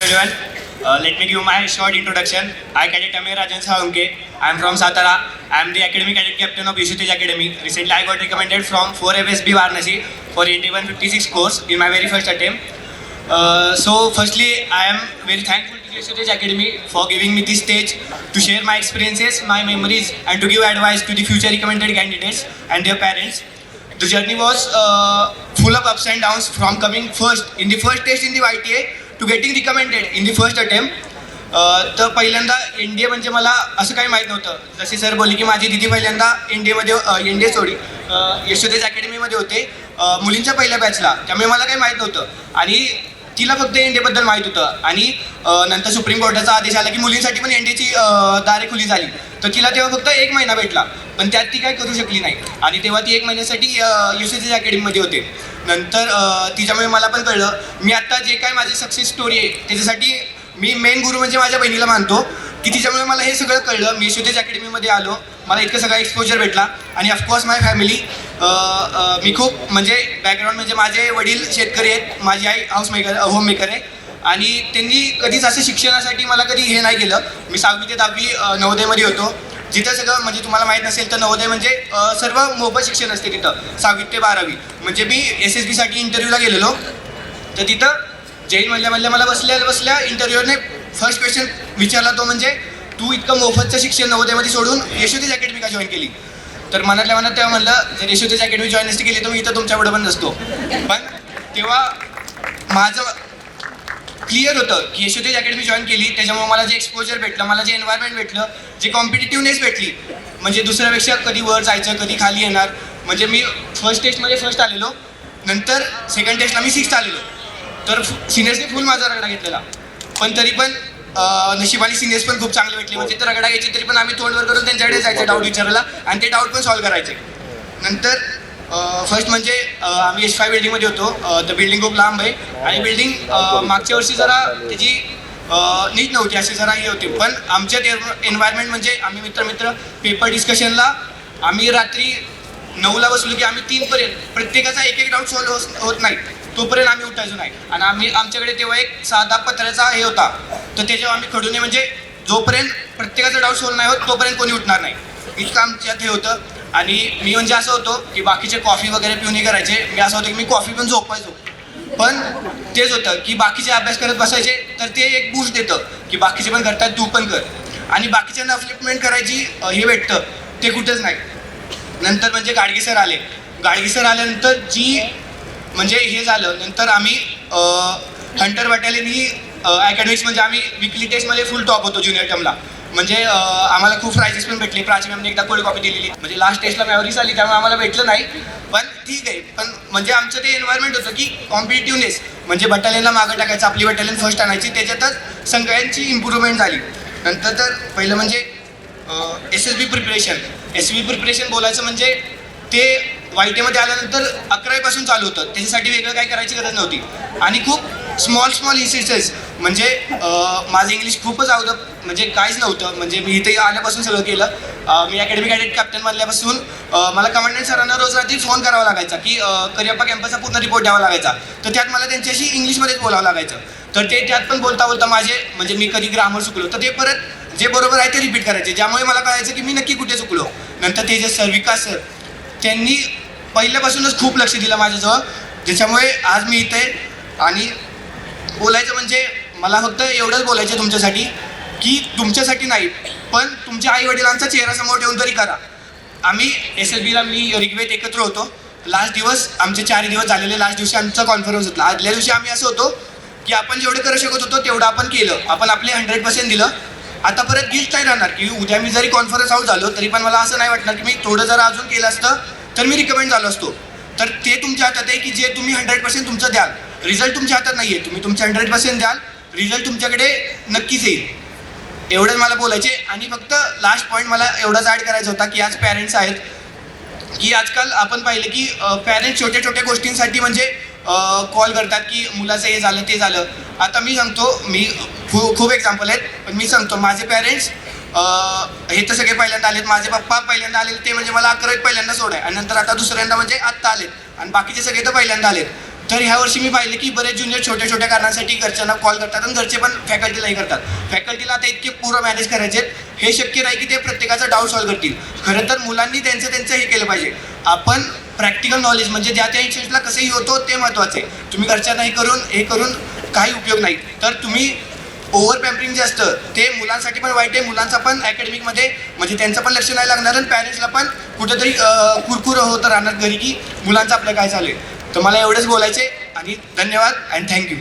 everyone. Let me give my short introduction. I Cadet Amir Rajan Salunke. I am from Satara. I am the Academy Cadet Captain of Yeshutej Academy. Recently, I got recommended from 4FSB Varanasi for ND 156 course in my very first attempt. Firstly, I am very thankful to Yeshutej Academy for giving me this stage to share my experiences, my memories, and to give advice to the future recommended candidates and their parents. The journey was full of ups and downs from coming first in the first test in the YTA to getting recommended in the first attempt. तर पहिल्यांदा NDA म्हणजे मला असं काही माहीत नव्हतं. जसे sir बोलले की माझी दिदी पहिल्यांदा NDA सोडी यशोदेज अकॅडमीमध्ये होते मुलींच्या पहिल्या बॅचला, त्यामुळे मला काही माहीत नव्हतं आणि तिला फक्त NDAबद्दल माहीत होतं. आणि नंतर सुप्रीम कोर्टाचा आदेश आला की मुलींसाठी पण NDAची दारे खुली झाली, तर तिला तेव्हा फक्त 1 महिना भेटला, पण त्यात ती काय करू शकली नाही आणि तेव्हा ती 1 महिन्यासाठी यशोदेज अकॅडमीमध्ये होते. नंतर तिच्यामुळे मला पण कळलं मी आत्ता जे काय माझी सक्सेस स्टोरी आहे त्याच्यासाठी मी मेन गुरु म्हणजे माझ्या बहिणीला मानतो की तिच्यामुळे मला हे सगळं कळलं. मी यशोदेज अकॅडमीमध्ये आलो, मला इतकं सगळं एक्सपोजर भेटला आणि ऑफकोर्स माय फॅमिली. मी खूप म्हणजे बॅकग्राऊंड म्हणजे माझे वडील शेतकरी आहेत, माझी आई होममेकर आहे आणि त्यांनी कधीच असं शिक्षणासाठी मला कधी हे नाही केलं. मी 6वी ते 10वी नवोदयमध्ये होतो, जिथं सगळं म्हणजे तुम्हाला माहीत नसेल तर नवोदय म्हणजे सर्व मोफत शिक्षण असते तिथं 6वी ते 12वी. म्हणजे मी SSBसाठी इंटरव्ह्यूला गेलेलो, तर तिथं जैन म्हणल्या मला बसल्या इंटरव्ह्यूने फर्स्ट क्वेश्चन विचारला, तो म्हणजे तू इतकं मोफतचं शिक्षण नवोदयमध्ये सोडून यशोदेज अकॅडमी का जॉईन केली. तर मनातल्या मनात तेव्हा म्हणलं जर यशोदेज अकॅडमी जॉईन नसती केली तर मी इथं तुमच्यापुढं पण नसतो. पण तेव्हा माझं क्लिअर होतं की यशोदेज अकॅडमी जॉईन केली त्याच्यामुळे मला जे एक्सपोजर भेटलं, मला जे एन्व्हायरमेंट भेटलं, जे कॉम्पिटिटिव्हनेस भेटली, म्हणजे दुसऱ्यापेक्षा कधी वर जायचं कधी खाली येणार. म्हणजे मी फर्स्ट टेस्टमध्ये फर्स्ट आलेलो, नंतर सेकंड टेस्टला मी 6th आलेलो. तर सिनियर्सने फुल माझा रगडा घेतलेला, पण तरी पण नशिबाने सिनियर्स पण खूप चांगले भेटले. म्हणजे ते रगडा घ्यायचे तरी पण आम्ही तोंडवर करून त्यांच्याकडे जायचं डाऊट विचारायला आणि ते डाऊट पण सॉल्व्ह करायचे. नंतर फर्स्ट म्हणजे आम्ही S5 बिल्डिंगमध्ये होतो. तर बिल्डिंग खूप लांब आहे आणि बिल्डिंग मागच्या वर्षी जरा त्याची नीट नव्हती, अशी जरा हे होती. पण आमच्यात एन्व्हायरमेंट म्हणजे आम्ही मित्र पेपर डिस्कशनला आम्ही रात्री 9ला बसलो की आम्ही 3पर्यंत प्रत्येकाचा एक डाऊट सॉल्व्ह होत नाही तोपर्यंत आम्ही उठायचो नाही. आणि आमच्याकडे तेव्हा एक साधा पत्र्याचा हे होता, तर त्याच्यावर आम्ही खडूने म्हणजे जोपर्यंत प्रत्येकाचा डाऊट सॉल्व्ह नाही होत तोपर्यंत कोणी उठणार नाही, इतकं आमच्यात हे होतं. आणि मी म्हणजे असं होतो की बाकीचे कॉफी वगैरे पिऊन हे करायचे, मी असं होतं की मी कॉफी पण झोपायचो. पण तेच होतं की बाकीचे अभ्यास करत बसायचे, तर ते एक बूस्ट देतं की बाकीचे पण करतात तू पण कर, आणि बाकीच्यांना अपलिफ्टमेंट करायची हे भेटतं ते कुठेच नाही. नंतर म्हणजे गाडगे सर आल्यानंतर जी म्हणजे हे झालं, नंतर आम्ही हंटर बटालियन ही अकॅडमिक्स म्हणजे आम्ही विकली टेस्टमध्ये फुल टॉप होतो ज्युनियर टर्मला. म्हणजे आम्हाला खूप प्राइजेस पण भेटले. प्राची मॅमने एकदा कोल्ड कॉपी दिलेली, म्हणजे लास्ट टेस्टला मॅवरीस आली त्यामुळे आम्हाला भेटलं नाही, पण ठीक आहे. पण म्हणजे आमचं ते एन्व्हायरमेंट होतं की कॉम्पिटिटिव्हनेस म्हणजे बटालियनला मागं टाकायचं, आपली बटालियन फर्स्ट आणायची, त्याच्यातच सगळ्यांची इम्प्रूव्हमेंट झाली. नंतर तर पहिलं म्हणजे SSB प्रिपरेशन बोलायचं म्हणजे ते YTA आल्यानंतर 11वीपासून चालू होतं, त्याच्यासाठी वेगळं काही करायची गरज नव्हती. आणि खूप स्मॉल इन्स्टिट्यूट्स म्हणजे माझं इंग्लिश खूपच अवघड म्हणजे काहीच नव्हतं. म्हणजे मी इथे आल्यापासून सगळं केलं. मी अकॅडमी कॅडेट कॅप्टन बनल्यापासून मला कमांडंट सरांना रोज रात्री फोन करावा लागायचा की करिअप्पा कॅम्पसचा पूर्ण रिपोर्ट द्यावा लागायचा, तर त्यात मला त्यांच्याशी इंग्लिशमध्येच बोलावं लागायचं. तर ते त्यात पण बोलता माझे म्हणजे मी कधी ग्रामर चुकलो तर ते परत जे बरोबर आहे ते रिपीट करायचे, ज्यामुळे मला कळायचं की मी नक्की कुठे चुकलो. नंतर तेजस सर, विकास सर, त्यांनी पहिल्यापासूनच खूप लक्ष दिलं माझ्याजवळ, ज्याच्यामुळे आज मी इथे. आणि बोलायचं म्हणजे मला फक्त एवढंच बोलायचं तुमच्यासाठी की तुमच्यासाठी नाही पण तुमच्या आई वडिलांचा चेहरा समोर ठेवून तरी करा. आम्ही SSBला मी ऋग्वेद एकत्र होतो. लास्ट दिवस आमचे 4 दिवस झालेले, लास्ट दिवशी आमचा कॉन्फरन्स होता. आदल्या दिवशी आम्ही असं होतो की आपण जेवढं करू शकत होतो तेवढं आपण केलं, आपण आपले 100% दिलं. आता परत गिल्ट नाही राहणार की उद्या मी जरी कॉन्फरन्स आऊट झालो तरी पण मला असं नाही वाटणार की मी थोडं जरा अजून केलं असतं तर मी रिकमेंड झालो असतो. तर ते तुमच्या हातात आहे की जे तुम्ही 100% तुमचं द्याल. रिझल्ट तुमच्या हातात नाही आहे, तुम्ही तुमचे 100% द्याल, रिझल्ट तुमच्याकडे नक्कीच येईल. एवढंच मला बोलायचे. आणि फक्त लास्ट पॉईंट मला एवढाच ॲड करायचा होता की आज पॅरेंट्स आहेत की आजकाल आपण पाहिलं की पॅरेंट्स छोट्या गोष्टींसाठी म्हणजे कॉल करतात की मुलाचं हे झालं ते झालं. आता मी सांगतो, मी खूप एक्झाम्पल आहेत पण मी सांगतो, माझे पॅरेंट्स हे तर सगळे पहिल्यांदा आलेत. माझे पप्पा पहिल्यांदा आलेले ते म्हणजे मला 11वीत पहिल्यांदा सोडाय, आणि नंतर आता दुसऱ्यांदा म्हणजे आत्ता आलेत, आणि बाकीचे सगळे तर पहिल्यांदा आलेत. तर ह्या वर्षी मी पाहिलं की बरेच ज्युनियर छोट्या छोट्या कारणांसाठी घरच्यांना कॉल करतात आणि घरचे पण फॅकल्टीलाही करतात. फॅकल्टीला आता इतके पूर्ण मॅनेज करायचे हे शक्य नाही की ते प्रत्येकाचा डाऊट सॉल्व्ह करतील. खरं तर मुलांनी त्यांचं हे केलं पाहिजे. आपण प्रॅक्टिकल नॉलेज म्हणजे ज्या त्या इन्स्टिट्यूटला कसंही होतो ते महत्त्वाचे. तुम्ही घरच्यांना हे करून काही उपयोग नाही. तर तुम्ही ओव्हर पॅम्परिंग जे असतं ते मुलांसाठी पण वाईट आहे. मुलांचा पण अकॅडमिकमध्ये म्हणजे त्यांचं पण लक्ष नाही लागणार आणि पॅरेंट्सला पण कुठेतरी कुरकुर होतं राहणार घरी की मुलांचं आपलं काय चालू आहे. तर मला एवढंच बोलायचे आणि धन्यवाद अँड थँक्यू.